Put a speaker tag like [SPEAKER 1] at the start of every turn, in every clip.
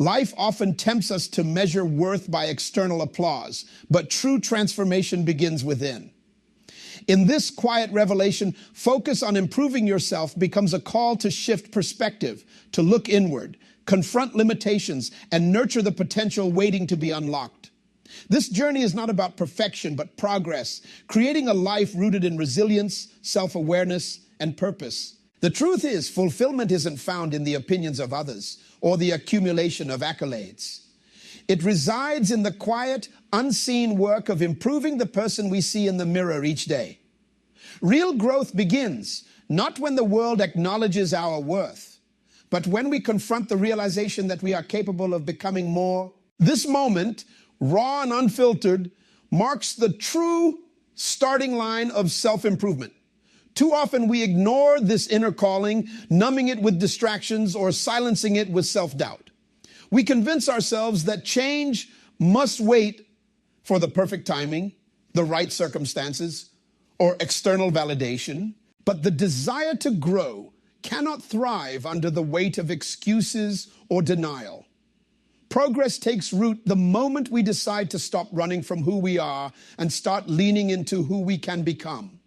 [SPEAKER 1] Life often tempts us to measure worth by external applause, but true transformation begins within. In this quiet revelation, focus on improving yourself becomes a call to shift perspective, to look inward, confront limitations, and nurture the potential waiting to be unlocked. This journey is not about perfection, but progress, creating a life rooted in resilience, self-awareness, and purpose. The truth is, fulfillment isn't found in the opinions of others or the accumulation of accolades. It resides in the quiet, unseen work of improving the person we see in the mirror each day. Real growth begins not when the world acknowledges our worth, but when we confront the realization that we are capable of becoming more. This moment, raw and unfiltered, marks the true starting line of self-improvement. Too often we ignore this inner calling, numbing it with distractions or silencing it with self-doubt. We convince ourselves that change must wait for the perfect timing, the right circumstances, or external validation. But the desire to grow cannot thrive under the weight of excuses or denial. Progress takes root the moment we decide to stop running from who we are and start leaning into who we can become.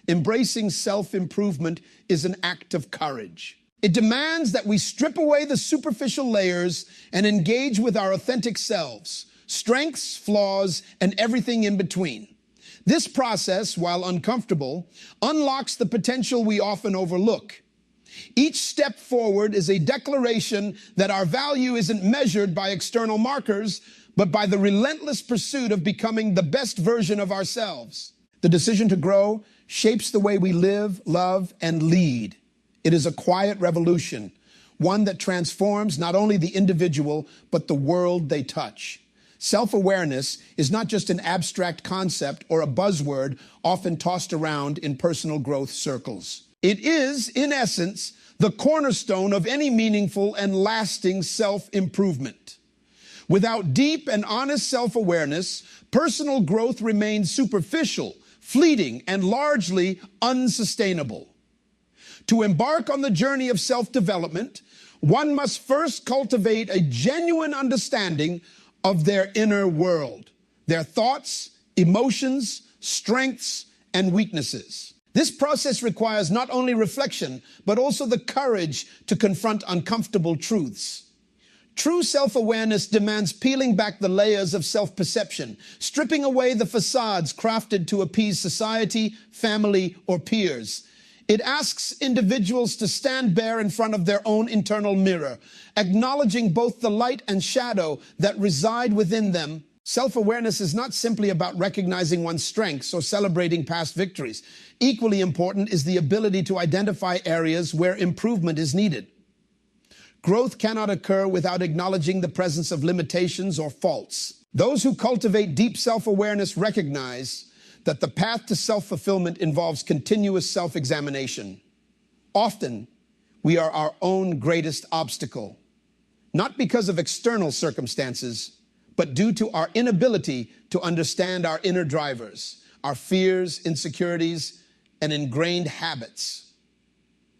[SPEAKER 1] Embracing self-improvement is an act of courage. It demands that we strip away the superficial layers and engage with our authentic selves, strengths, flaws, and everything in between. This process, while uncomfortable, unlocks the potential we often overlook. Each step forward is a declaration that our value isn't measured by external markers, but by the relentless pursuit of becoming the best version of ourselves. The decision to grow shapes the way we live, love, and lead. It is a quiet revolution, one that transforms not only the individual, but the world they touch. Self-awareness is not just an abstract concept or a buzzword often tossed around in personal growth circles. It is, in essence, the cornerstone of any meaningful and lasting self-improvement. Without deep and honest self-awareness, personal growth remains superficial, fleeting, and largely unsustainable. To embark on the journey of self-development, one must first cultivate a genuine understanding of their inner world, their thoughts, emotions, strengths, and weaknesses. This process requires not only reflection, but also the courage to confront uncomfortable truths. True self-awareness demands peeling back the layers of self-perception, stripping away the facades crafted to appease society, family, or peers. It asks individuals to stand bare in front of their own internal mirror, acknowledging both the light and shadow that reside within them. Self-awareness is not simply about recognizing one's strengths or celebrating past victories. Equally important is the ability to identify areas where improvement is needed. Growth cannot occur without acknowledging the presence of limitations or faults. Those who cultivate deep self-awareness recognize that the path to self-fulfillment involves continuous self-examination. Often, we are our own greatest obstacle, not because of external circumstances, but due to our inability to understand our inner drivers, our fears, insecurities, and ingrained habits.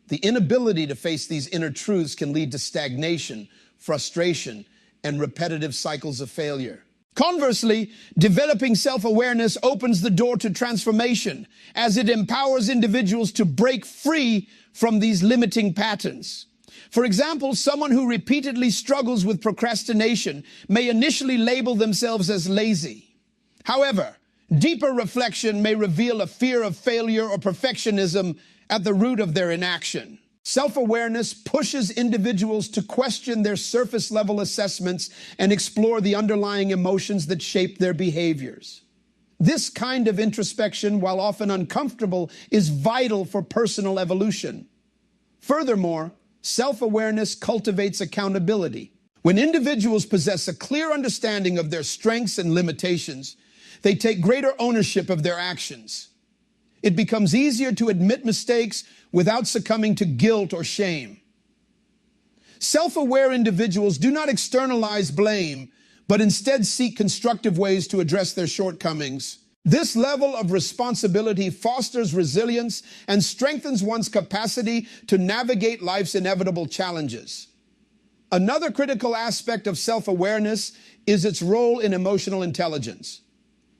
[SPEAKER 1] The inability to face these inner truths can lead to stagnation, frustration, and repetitive cycles of failure. Conversely, developing self-awareness opens the door to transformation as it empowers individuals to break free from these limiting patterns. For example, someone who repeatedly struggles with procrastination may initially label themselves as lazy. However, deeper reflection may reveal a fear of failure or perfectionism at the root of their inaction. Self-awareness pushes individuals to question their surface-level assessments and explore the underlying emotions that shape their behaviors. This kind of introspection, while often uncomfortable, is vital for personal evolution. Furthermore, self-awareness cultivates accountability. When individuals possess a clear understanding of their strengths and limitations, they take greater ownership of their actions. It becomes easier to admit mistakes without succumbing to guilt or shame. Self-aware individuals do not externalize blame, but instead seek constructive ways to address their shortcomings. This level of responsibility fosters resilience and strengthens one's capacity to navigate life's inevitable challenges. Another critical aspect of self-awareness is its role in emotional intelligence.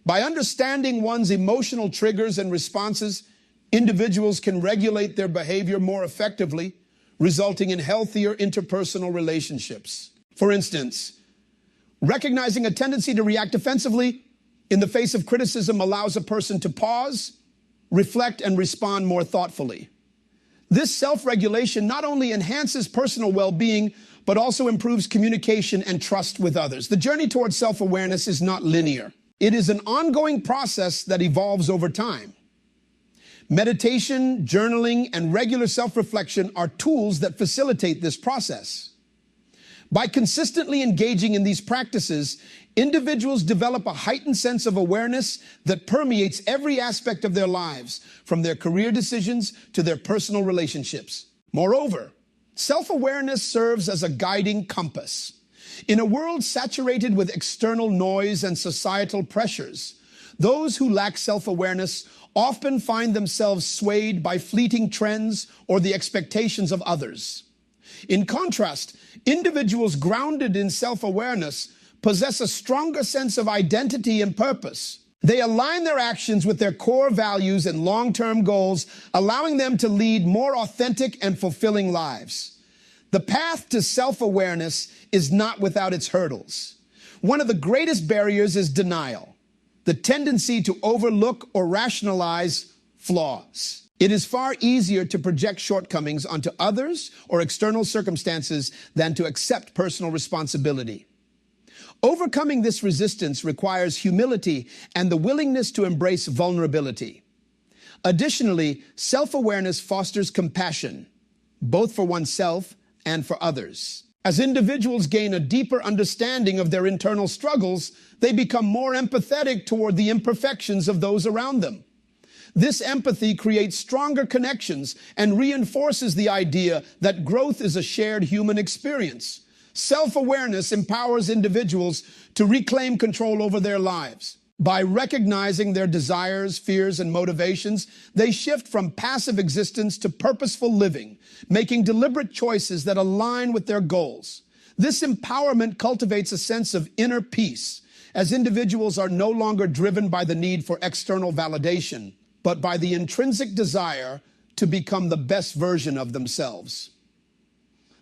[SPEAKER 1] By understanding one's emotional triggers and responses, individuals can regulate their behavior more effectively, resulting in healthier interpersonal relationships. For instance, recognizing a tendency to react defensively in the face of criticism allows a person to pause, reflect, and respond more thoughtfully. This self-regulation not only enhances personal well-being, but also improves communication and trust with others. The journey towards self-awareness is not linear. It is an ongoing process that evolves over time. Meditation, journaling, and regular self-reflection are tools that facilitate this process. By consistently engaging in these practices, individuals develop a heightened sense of awareness that permeates every aspect of their lives, from their career decisions to their personal relationships. Moreover, self-awareness serves as a guiding compass. In a world saturated with external noise and societal pressures, those who lack self-awareness often find themselves swayed by fleeting trends or the expectations of others. In contrast, individuals grounded in self-awareness possess a stronger sense of identity and purpose. They align their actions with their core values and long-term goals, allowing them to lead more authentic and fulfilling lives. The path to self-awareness is not without its hurdles. One of the greatest barriers is denial, the tendency to overlook or rationalize flaws. It is far easier to project shortcomings onto others or external circumstances than to accept personal responsibility. Overcoming this resistance requires humility and the willingness to embrace vulnerability. Additionally, self-awareness fosters compassion, both for oneself and for others. As individuals gain a deeper understanding of their internal struggles, they become more empathetic toward the imperfections of those around them. This empathy creates stronger connections and reinforces the idea that growth is a shared human experience. Self-awareness empowers individuals to reclaim control over their lives. By recognizing their desires, fears, and motivations, they shift from passive existence to purposeful living, making deliberate choices that align with their goals. This empowerment cultivates a sense of inner peace, as individuals are no longer driven by the need for external validation, but by the intrinsic desire to become the best version of themselves.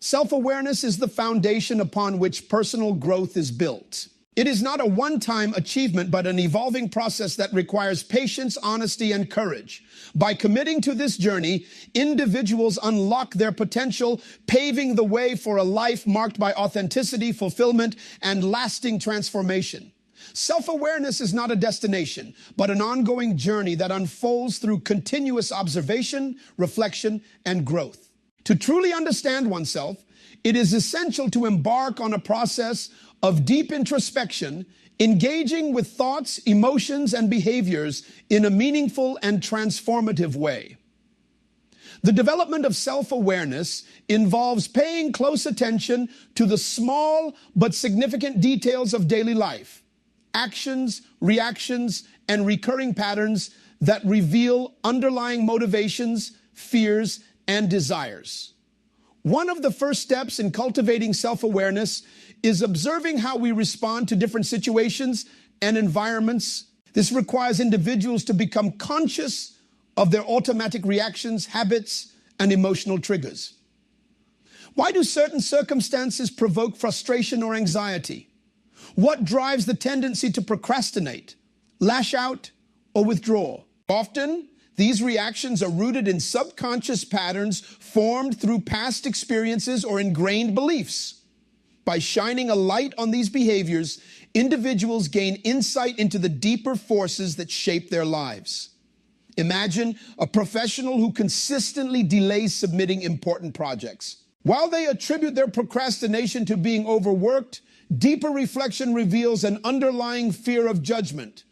[SPEAKER 1] Self-awareness is the foundation upon which personal growth is built. It is not a one-time achievement, but an evolving process that requires patience, honesty, and courage. By committing to this journey, individuals unlock their potential, paving the way for a life marked by authenticity, fulfillment, and lasting transformation. Self-awareness is not a destination, but an ongoing journey that unfolds through continuous observation, reflection, and growth. To truly understand oneself, it is essential to embark on a process of deep introspection, engaging with thoughts, emotions, and behaviors in a meaningful and transformative way. The development of self-awareness involves paying close attention to the small but significant details of daily life, actions, reactions, and recurring patterns that reveal underlying motivations, fears, and desires. One of the first steps in cultivating self-awareness is observing how we respond to different situations and environments. This requires individuals to become conscious of their automatic reactions, habits, and emotional triggers. Why do certain circumstances provoke frustration or anxiety? What drives the tendency to procrastinate, lash out, or withdraw? Often, these reactions are rooted in subconscious patterns formed through past experiences or ingrained beliefs. By shining a light on these behaviors, individuals gain insight into the deeper forces that shape their lives. Imagine a professional who consistently delays submitting important projects. While they attribute their procrastination to being overworked, deeper reflection reveals an underlying fear of judgment.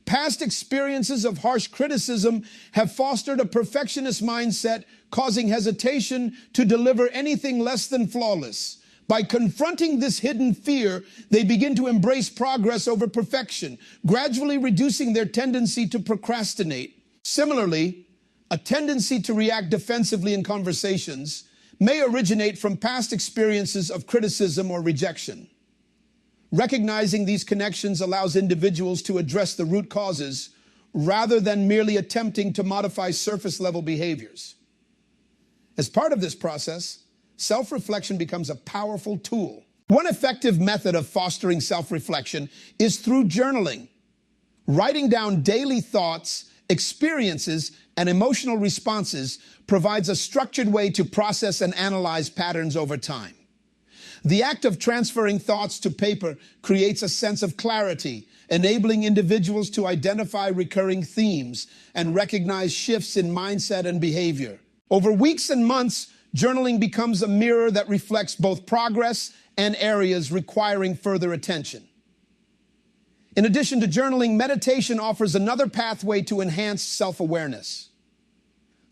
[SPEAKER 1] Past experiences of harsh criticism have fostered a perfectionist mindset, causing hesitation to deliver anything less than flawless. By confronting this hidden fear, they begin to embrace progress over perfection, gradually reducing their tendency to procrastinate. Similarly, a tendency to react defensively in conversations may originate from past experiences of criticism or rejection. Recognizing these connections allows individuals to address the root causes rather than merely attempting to modify surface-level behaviors. As part of this process, self-reflection becomes a powerful tool. One effective method of fostering self-reflection is through journaling. Writing down daily thoughts, experiences, and emotional responses provides a structured way to process and analyze patterns over time. The act of transferring thoughts to paper creates a sense of clarity, enabling individuals to identify recurring themes and recognize shifts in mindset and behavior. Over weeks and months, journaling becomes a mirror that reflects both progress and areas requiring further attention. In addition to journaling, meditation offers another pathway to enhance self-awareness.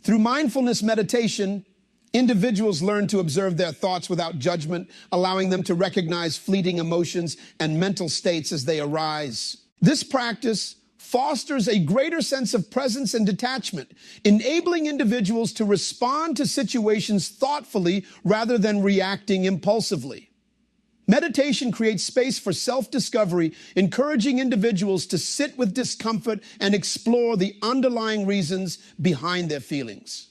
[SPEAKER 1] Through mindfulness meditation, individuals learn to observe their thoughts without judgment, allowing them to recognize fleeting emotions and mental states as they arise. This practice fosters a greater sense of presence and detachment, enabling individuals to respond to situations thoughtfully rather than reacting impulsively. Meditation creates space for self-discovery, encouraging individuals to sit with discomfort and explore the underlying reasons behind their feelings.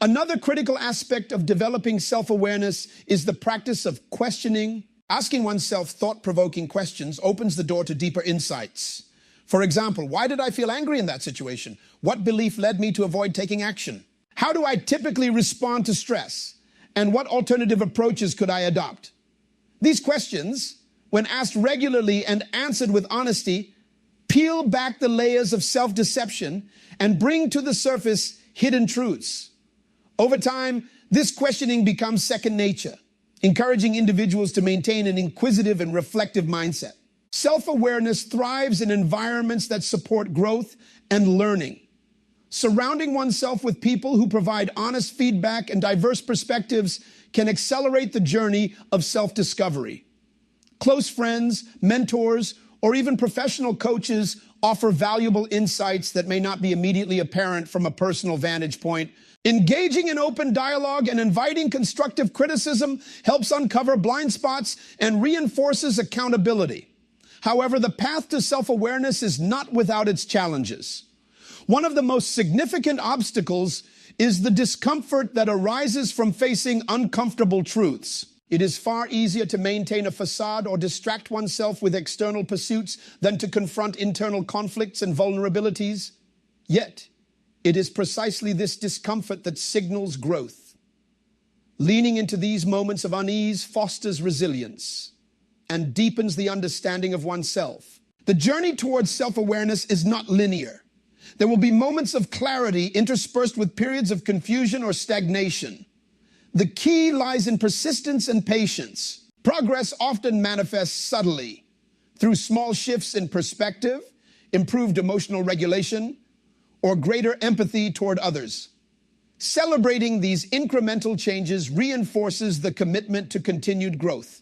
[SPEAKER 1] Another critical aspect of developing self-awareness is the practice of questioning. Asking oneself thought-provoking questions opens the door to deeper insights. For example, why did I feel angry in that situation? What belief led me to avoid taking action? How do I typically respond to stress? And what alternative approaches could I adopt? These questions, when asked regularly and answered with honesty, peel back the layers of self-deception and bring to the surface hidden truths. Over time, this questioning becomes second nature, encouraging individuals to maintain an inquisitive and reflective mindset. Self-awareness thrives in environments that support growth and learning. Surrounding oneself with people who provide honest feedback and diverse perspectives can accelerate the journey of self-discovery. Close friends, mentors, or even professional coaches offer valuable insights that may not be immediately apparent from a personal vantage point. Engaging in open dialogue and inviting constructive criticism helps uncover blind spots and reinforces accountability. However, the path to self-awareness is not without its challenges. One of the most significant obstacles is the discomfort that arises from facing uncomfortable truths. It is far easier to maintain a facade or distract oneself with external pursuits than to confront internal conflicts and vulnerabilities. Yet, it is precisely this discomfort that signals growth. Leaning into these moments of unease fosters resilience and deepens the understanding of oneself. The journey towards self-awareness is not linear. There will be moments of clarity interspersed with periods of confusion or stagnation. The key lies in persistence and patience. Progress often manifests subtly through small shifts in perspective, improved emotional regulation, or greater empathy toward others. Celebrating these incremental changes reinforces the commitment to continued growth.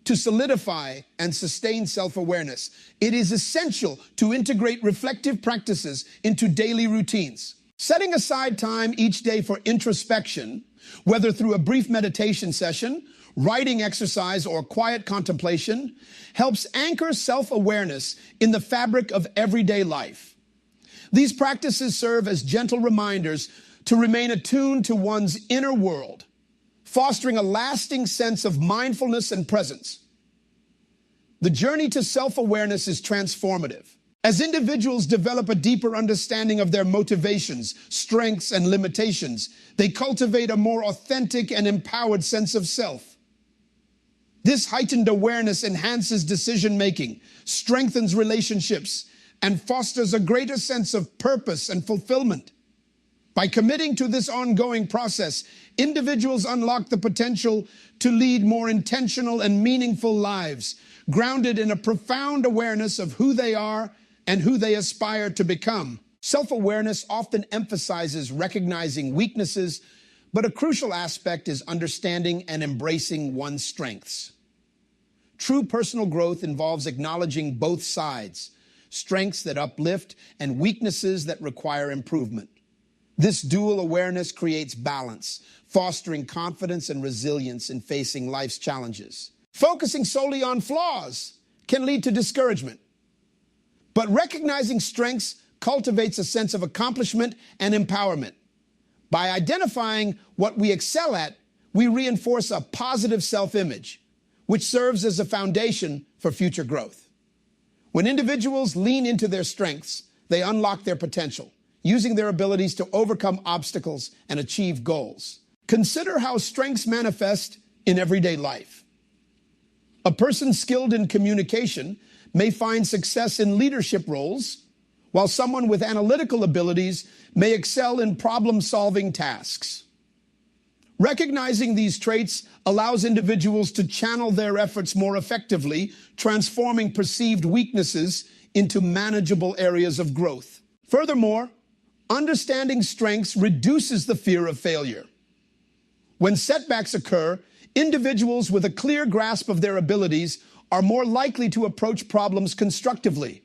[SPEAKER 1] To solidify and sustain self-awareness, it is essential to integrate reflective practices into daily routines. Setting aside time each day for introspection, whether through a brief meditation session, writing exercise, or quiet contemplation, helps anchor self-awareness in the fabric of everyday life. These practices serve as gentle reminders to remain attuned to one's inner world, fostering a lasting sense of mindfulness and presence. The journey to self-awareness is transformative. As individuals develop a deeper understanding of their motivations, strengths, and limitations, they cultivate a more authentic and empowered sense of self. This heightened awareness enhances decision-making, strengthens relationships, and fosters a greater sense of purpose and fulfillment. By committing to this ongoing process, individuals unlock the potential to lead more intentional and meaningful lives, grounded in a profound awareness of who they are and who they aspire to become. Self-awareness often emphasizes recognizing weaknesses, but a crucial aspect is understanding and embracing one's strengths. True personal growth involves acknowledging both sides, strengths that uplift and weaknesses that require improvement. This dual awareness creates balance, fostering confidence and resilience in facing life's challenges. Focusing solely on flaws can lead to discouragement, but recognizing strengths cultivates a sense of accomplishment and empowerment. By identifying what we excel at, we reinforce a positive self-image, which serves as a foundation for future growth. When individuals lean into their strengths, they unlock their potential, using their abilities to overcome obstacles and achieve goals. Consider how strengths manifest in everyday life. A person skilled in communication may find success in leadership roles, while someone with analytical abilities may excel in problem-solving tasks. Recognizing these traits allows individuals to channel their efforts more effectively, transforming perceived weaknesses into manageable areas of growth. Furthermore, understanding strengths reduces the fear of failure. When setbacks occur, individuals with a clear grasp of their abilities are more likely to approach problems constructively.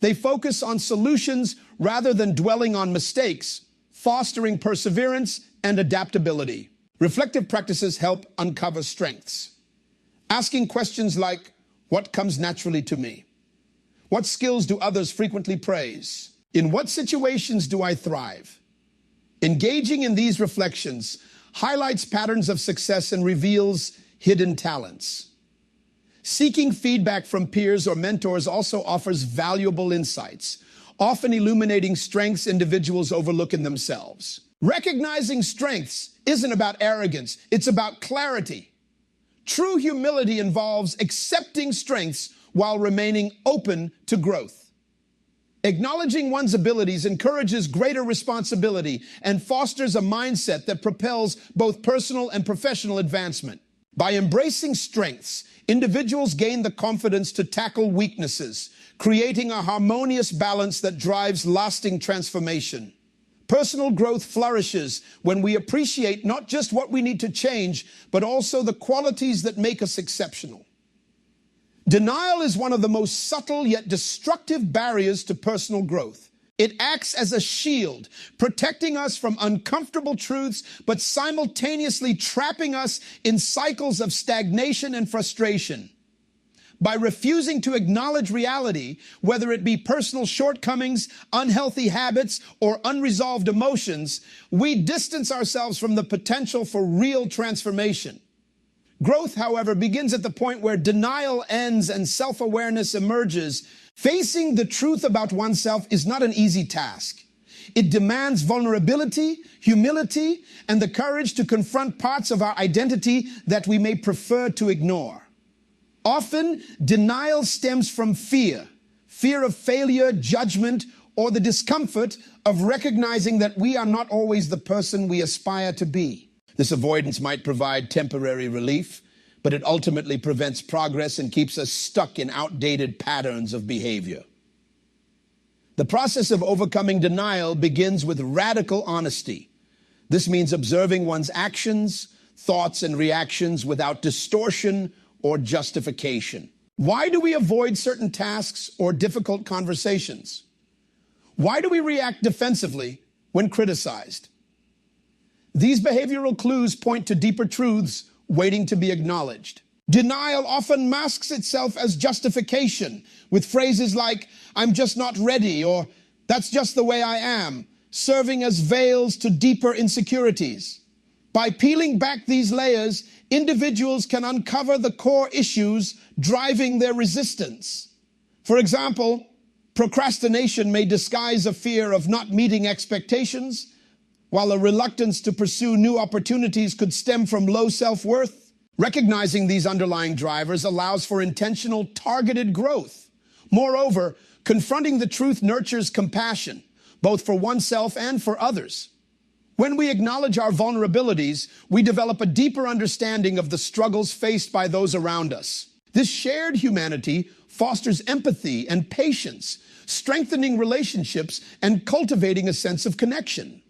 [SPEAKER 1] They focus on solutions rather than dwelling on mistakes, fostering perseverance and adaptability. Reflective practices help uncover strengths. Asking questions like, what comes naturally to me? What skills do others frequently praise? In what situations do I thrive? Engaging in these reflections highlights patterns of success and reveals hidden talents. Seeking feedback from peers or mentors also offers valuable insights, often illuminating strengths individuals overlook in themselves. Recognizing strengths isn't about arrogance, it's about clarity. True humility involves accepting strengths while remaining open to growth. Acknowledging one's abilities encourages greater responsibility and fosters a mindset that propels both personal and professional advancement. By embracing strengths, individuals gain the confidence to tackle weaknesses, creating a harmonious balance that drives lasting transformation. Personal growth flourishes when we appreciate not just what we need to change, but also the qualities that make us exceptional. Denial is one of the most subtle yet destructive barriers to personal growth. It acts as a shield, protecting us from uncomfortable truths, but simultaneously trapping us in cycles of stagnation and frustration. By refusing to acknowledge reality, whether it be personal shortcomings, unhealthy habits, or unresolved emotions, we distance ourselves from the potential for real transformation. Growth, however, begins at the point where denial ends and self-awareness emerges. Facing the truth about oneself is not an easy task. It demands vulnerability, humility, and the courage to confront parts of our identity that we may prefer to ignore. Often, denial stems from fear of failure, judgment, or the discomfort of recognizing that we are not always the person we aspire to be. This avoidance might provide temporary relief, but it ultimately prevents progress and keeps us stuck in outdated patterns of behavior. The process of overcoming denial begins with radical honesty. This means observing one's actions, thoughts, and reactions without distortion or justification. Why do we avoid certain tasks or difficult conversations? Why do we react defensively when criticized? These behavioral clues point to deeper truths waiting to be acknowledged. Denial often masks itself as justification, with phrases like, "I'm just not ready," or "that's just the way I am," serving as veils to deeper insecurities. By peeling back these layers, individuals can uncover the core issues driving their resistance. For example, procrastination may disguise a fear of not meeting expectations, while a reluctance to pursue new opportunities could stem from low self-worth. Recognizing these underlying drivers allows for intentional, targeted growth. Moreover, confronting the truth nurtures compassion, both for oneself and for others. When we acknowledge our vulnerabilities, we develop a deeper understanding of the struggles faced by those around us. This shared humanity fosters empathy and patience, strengthening relationships and cultivating a sense of connection.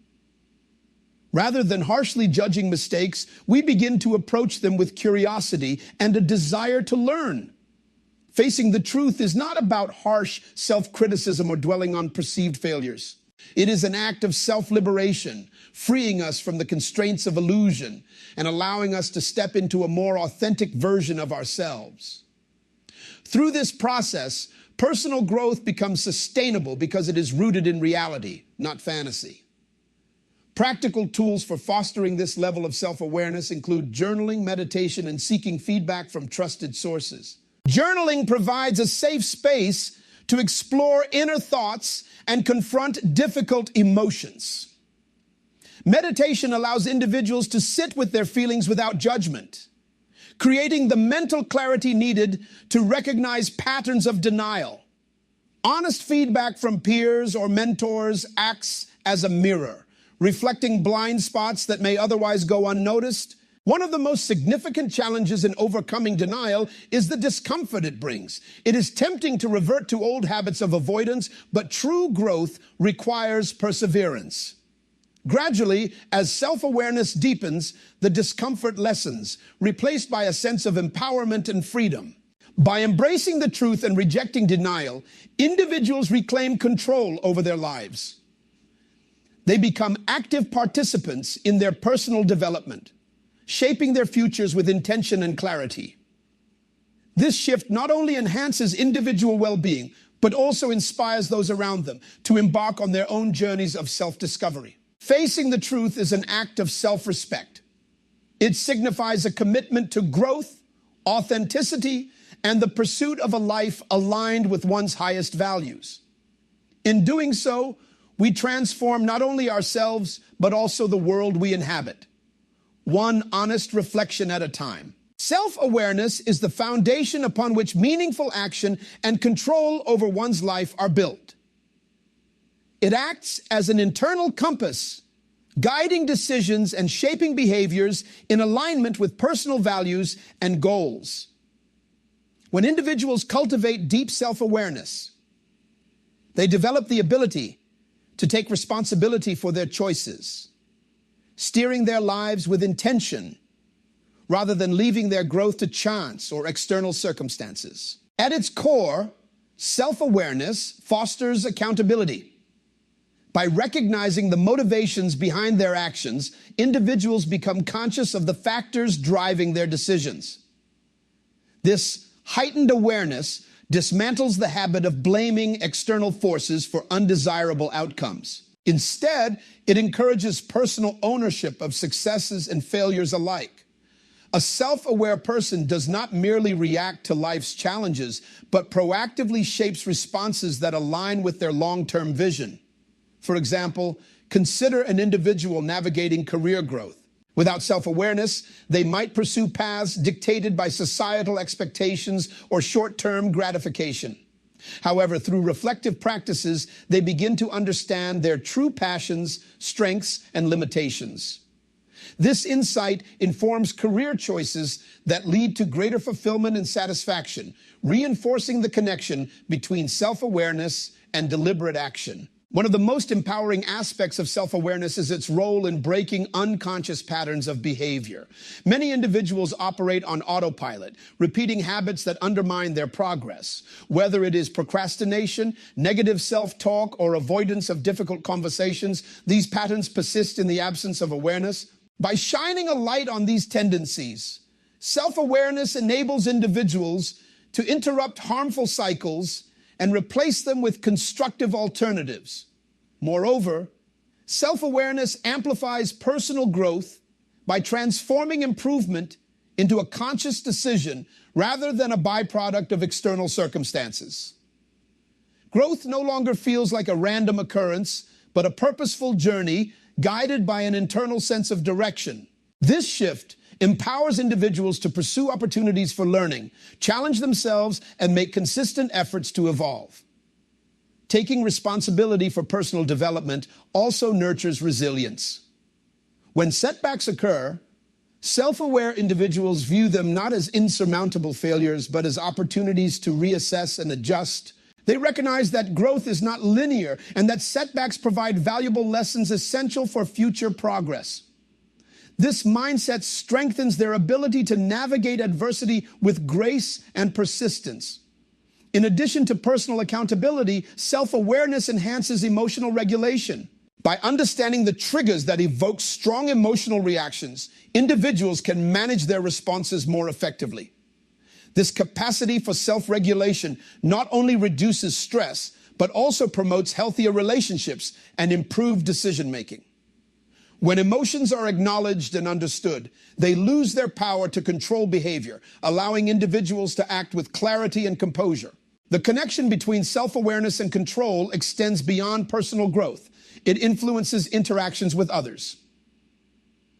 [SPEAKER 1] Rather than harshly judging mistakes, we begin to approach them with curiosity and a desire to learn. Facing the truth is not about harsh self-criticism or dwelling on perceived failures. It is an act of self-liberation, freeing us from the constraints of illusion and allowing us to step into a more authentic version of ourselves. Through this process, personal growth becomes sustainable because it is rooted in reality, not fantasy. Practical tools for fostering this level of self-awareness include journaling, meditation, and seeking feedback from trusted sources. Journaling provides a safe space to explore inner thoughts and confront difficult emotions. Meditation allows individuals to sit with their feelings without judgment, creating the mental clarity needed to recognize patterns of denial. Honest feedback from peers or mentors acts as a mirror, reflecting blind spots that may otherwise go unnoticed. One of the most significant challenges in overcoming denial is the discomfort it brings. It is tempting to revert to old habits of avoidance, but true growth requires perseverance. Gradually, as self-awareness deepens, the discomfort lessens, replaced by a sense of empowerment and freedom. By embracing the truth and rejecting denial, individuals reclaim control over their lives. They become active participants in their personal development, shaping their futures with intention and clarity. This shift not only enhances individual well-being, but also inspires those around them to embark on their own journeys of self-discovery. Facing the truth is an act of self-respect. It signifies a commitment to growth, authenticity, and the pursuit of a life aligned with one's highest values. In doing so, we transform not only ourselves, but also the world we inhabit, one honest reflection at a time. Self-awareness is the foundation upon which meaningful action and control over one's life are built. It acts as an internal compass, guiding decisions and shaping behaviors in alignment with personal values and goals. When individuals cultivate deep self-awareness, they develop the ability to take responsibility for their choices, steering their lives with intention rather than leaving their growth to chance or external circumstances. At its core, self-awareness fosters accountability. By recognizing the motivations behind their actions, individuals become conscious of the factors driving their decisions. This heightened awareness dismantles the habit of blaming external forces for undesirable outcomes. Instead, it encourages personal ownership of successes and failures alike. A self-aware person does not merely react to life's challenges, but proactively shapes responses that align with their long-term vision. For example, consider an individual navigating career growth. Without self-awareness, they might pursue paths dictated by societal expectations or short-term gratification. However, through reflective practices, they begin to understand their true passions, strengths, and limitations. This insight informs career choices that lead to greater fulfillment and satisfaction, reinforcing the connection between self-awareness and deliberate action. One of the most empowering aspects of self-awareness is its role in breaking unconscious patterns of behavior. Many individuals operate on autopilot, repeating habits that undermine their progress. Whether it is procrastination, negative self-talk, or avoidance of difficult conversations, these patterns persist in the absence of awareness. By shining a light on these tendencies, self-awareness enables individuals to interrupt harmful cycles and replace them with constructive alternatives. Moreover, self-awareness amplifies personal growth by transforming improvement into a conscious decision rather than a byproduct of external circumstances. Growth no longer feels like a random occurrence, but a purposeful journey guided by an internal sense of direction. This shift empowers individuals to pursue opportunities for learning, challenge themselves, and make consistent efforts to evolve. Taking responsibility for personal development also nurtures resilience. When setbacks occur, self-aware individuals view them not as insurmountable failures, but as opportunities to reassess and adjust. They recognize that growth is not linear and that setbacks provide valuable lessons essential for future progress. This mindset strengthens their ability to navigate adversity with grace and persistence. In addition to personal accountability, self-awareness enhances emotional regulation. By understanding the triggers that evoke strong emotional reactions, individuals can manage their responses more effectively. This capacity for self-regulation not only reduces stress, but also promotes healthier relationships and improved decision-making. When emotions are acknowledged and understood, they lose their power to control behavior, allowing individuals to act with clarity and composure. The connection between self-awareness and control extends beyond personal growth. It influences interactions with others.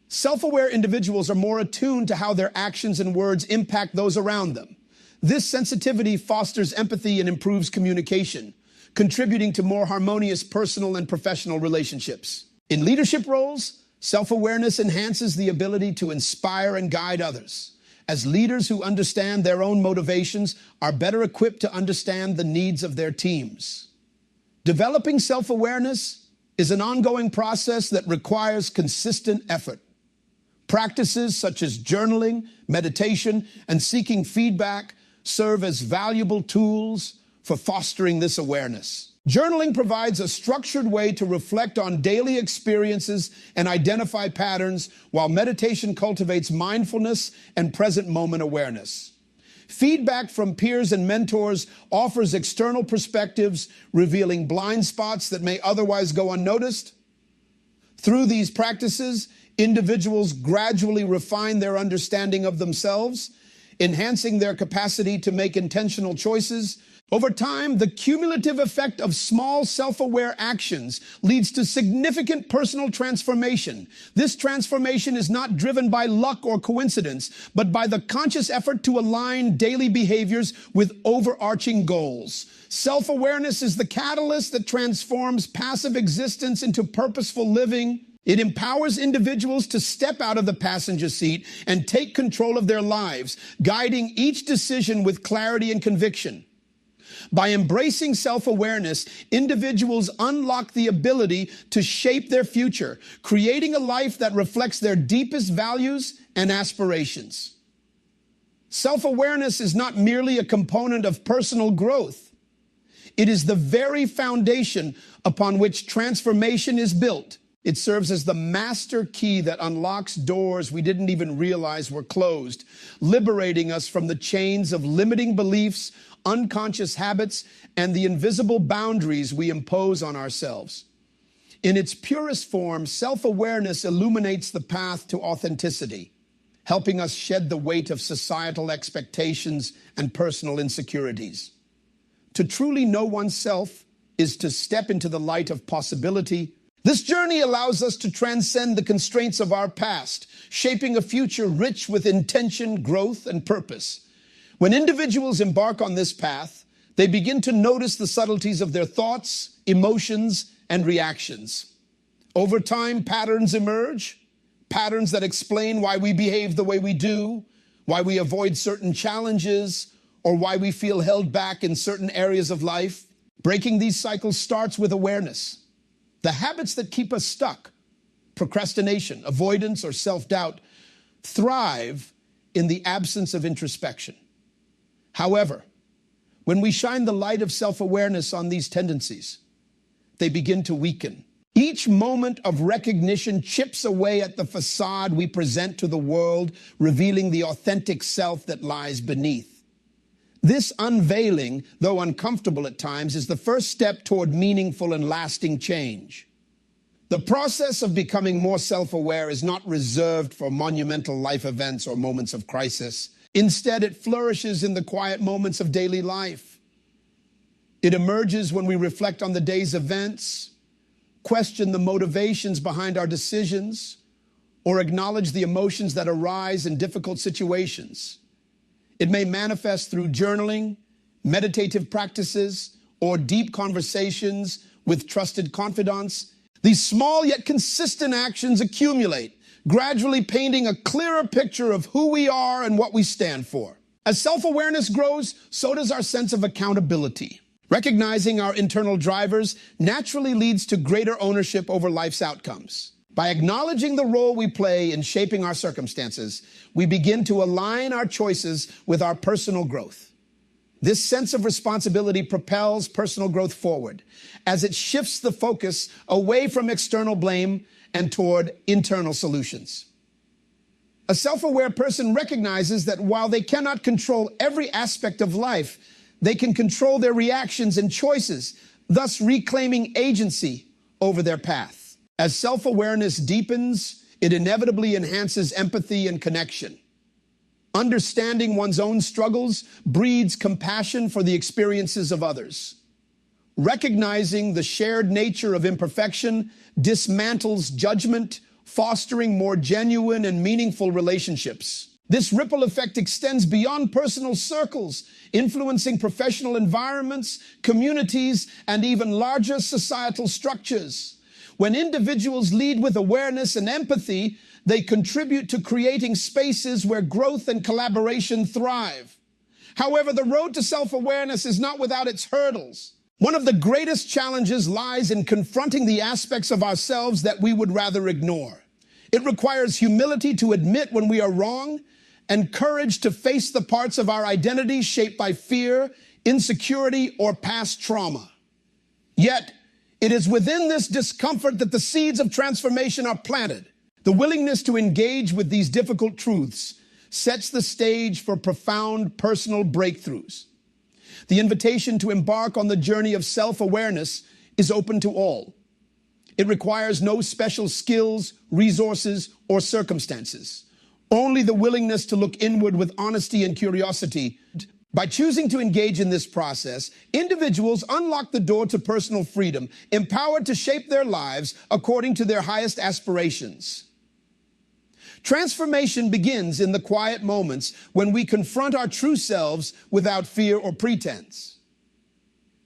[SPEAKER 1] Self-aware individuals are more attuned to how their actions and words impact those around them. This sensitivity fosters empathy and improves communication, contributing to more harmonious personal and professional relationships. In leadership roles, self-awareness enhances the ability to inspire and guide others, as leaders who understand their own motivations are better equipped to understand the needs of their teams. Developing self-awareness is an ongoing process that requires consistent effort. Practices such as journaling, meditation, and seeking feedback serve as valuable tools for fostering this awareness. Journaling provides a structured way to reflect on daily experiences and identify patterns, while meditation cultivates mindfulness and present moment awareness. Feedback from peers and mentors offers external perspectives, revealing blind spots that may otherwise go unnoticed. Through these practices, individuals gradually refine their understanding of themselves, enhancing their capacity to make intentional choices. Over time, the cumulative effect of small self-aware actions leads to significant personal transformation. This transformation is not driven by luck or coincidence, but by the conscious effort to align daily behaviors with overarching goals. Self-awareness is the catalyst that transforms passive existence into purposeful living. It empowers individuals to step out of the passenger seat and take control of their lives, guiding each decision with clarity and conviction. By embracing self-awareness, individuals unlock the ability to shape their future, creating a life that reflects their deepest values and aspirations. Self-awareness is not merely a component of personal growth. It is the very foundation upon which transformation is built. It serves as the master key that unlocks doors we didn't even realize were closed, liberating us from the chains of limiting beliefs, unconscious habits, and the invisible boundaries we impose on ourselves. In its purest form, self-awareness illuminates the path to authenticity, helping us shed the weight of societal expectations and personal insecurities. To truly know oneself is to step into the light of possibility. This journey allows us to transcend the constraints of our past, shaping a future rich with intention, growth, and purpose. When individuals embark on this path, they begin to notice the subtleties of their thoughts, emotions, and reactions. Over time, patterns emerge, patterns that explain why we behave the way we do, why we avoid certain challenges, or why we feel held back in certain areas of life. Breaking these cycles starts with awareness. The habits that keep us stuck, procrastination, avoidance, or self-doubt, thrive in the absence of introspection. However, when we shine the light of self-awareness on these tendencies, they begin to weaken. Each moment of recognition chips away at the facade we present to the world, revealing the authentic self that lies beneath. This unveiling, though uncomfortable at times, is the first step toward meaningful and lasting change. The process of becoming more self-aware is not reserved for monumental life events or moments of crisis. Instead, it flourishes in the quiet moments of daily life. It emerges when we reflect on the day's events, question the motivations behind our decisions, or acknowledge the emotions that arise in difficult situations. It may manifest through journaling, meditative practices, or deep conversations with trusted confidants. These small yet consistent actions accumulate, gradually painting a clearer picture of who we are and what we stand for. As self-awareness grows, so does our sense of accountability. Recognizing our internal drivers naturally leads to greater ownership over life's outcomes. By acknowledging the role we play in shaping our circumstances, we begin to align our choices with our personal growth. This sense of responsibility propels personal growth forward as it shifts the focus away from external blame and toward internal solutions. A self-aware person recognizes that while they cannot control every aspect of life, they can control their reactions and choices, thus reclaiming agency over their path. As self-awareness deepens, it inevitably enhances empathy and connection. Understanding one's own struggles breeds compassion for the experiences of others. Recognizing the shared nature of imperfection dismantles judgment, fostering more genuine and meaningful relationships. This ripple effect extends beyond personal circles, influencing professional environments, communities, and even larger societal structures. When individuals lead with awareness and empathy, they contribute to creating spaces where growth and collaboration thrive. However, the road to self-awareness is not without its hurdles. One of the greatest challenges lies in confronting the aspects of ourselves that we would rather ignore. It requires humility to admit when we are wrong and courage to face the parts of our identity shaped by fear, insecurity, or past trauma. Yet, it is within this discomfort that the seeds of transformation are planted. The willingness to engage with these difficult truths sets the stage for profound personal breakthroughs. The invitation to embark on the journey of self-awareness is open to all. It requires no special skills, resources, or circumstances. Only the willingness to look inward with honesty and curiosity. By choosing to engage in this process, individuals unlock the door to personal freedom, empowered to shape their lives according to their highest aspirations. Transformation begins in the quiet moments when we confront our true selves without fear or pretense.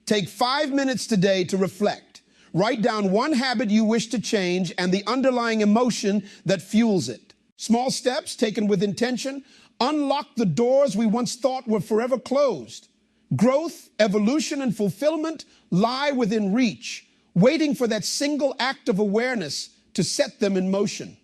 [SPEAKER 1] Take 5 minutes today to reflect. Write down one habit you wish to change and the underlying emotion that fuels it. Small steps taken with intention unlock the doors we once thought were forever closed. Growth, evolution, and fulfillment lie within reach, waiting for that single act of awareness to set them in motion.